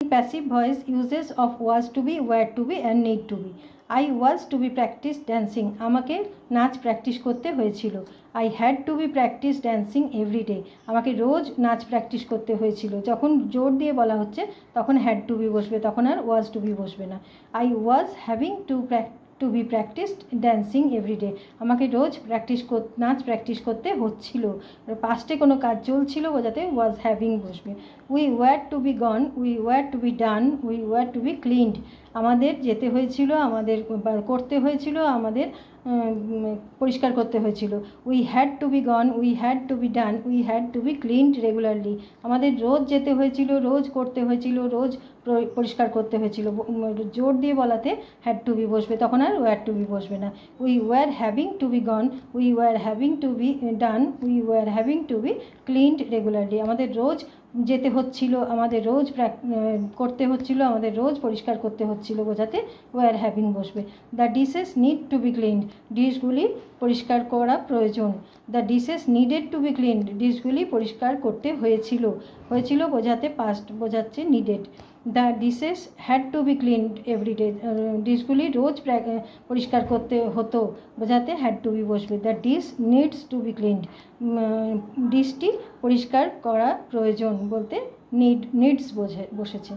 Passive voice uses of was to be, were to be and need to be. I was to be practice dancing. আমাকে নাচ practice করতে হয়েছিল। I had to be practice dancing every day. আমাকে রোজ নাচ practice করতে হয়েছিল। যখন জোর দিয়ে বলা হচ্ছে তখন had to be বসবে, তখন আর was to be বসবে না। I was having to be practiced dancing every day. আমাকে রোজ নাচ প্র্যাকটিস করতে হচ্ছিল। পাস্টে কোনো কাজ চলছিল বোঝাতে was having বসবে। We were to be gone, we were to be done, we were to be cleaned. আমাদের যেতে হয়েছিল, আমাদের করতে হয়েছিল, আমাদের পরিষ্কার করতে হয়েছিল। We had to be gone, we had to be done, we had to be cleaned regularly. আমাদের রোজ যেতে হয়েছিল, রোজ করতে হয়েছিল, রোজ পরিষ্কার করতে হয়েছিল। জোর দিয়ে বলাতে হ্যাড টু বি বসবে, তখন আর ওয়ার টু বি বসবে না। We were having to be gone, we were having to be done, we were having to be cleaned regularly. আমাদের রোজ যেতে হচ্ছিল, আমাদের রোজ করতে হচ্ছিল, আমাদের রোজ পরিষ্কার করতে হচ্ছিল বোঝাতে ওয়ার হ্যাভিং বসবে। The dishes need to be cleaned, ডিশগুলি পরিষ্কার করা প্রয়োজন। The dishes needed to be cleaned, ডিশগুলি পরিষ্কার করতে হয়েছিল, হয়েছিল বোঝাতে পাস্ট বোঝাচ্ছে needed. The dishes had to be cleaned every day, ডিশগুলি রোজ পরিষ্কার করতে হতো বোঝাতে হ্যাড টু বি বসবে। The dish needs to be cleaned, ডিশটি পরিষ্কার করা প্রয়োজন বলতে নিডস বসেছে।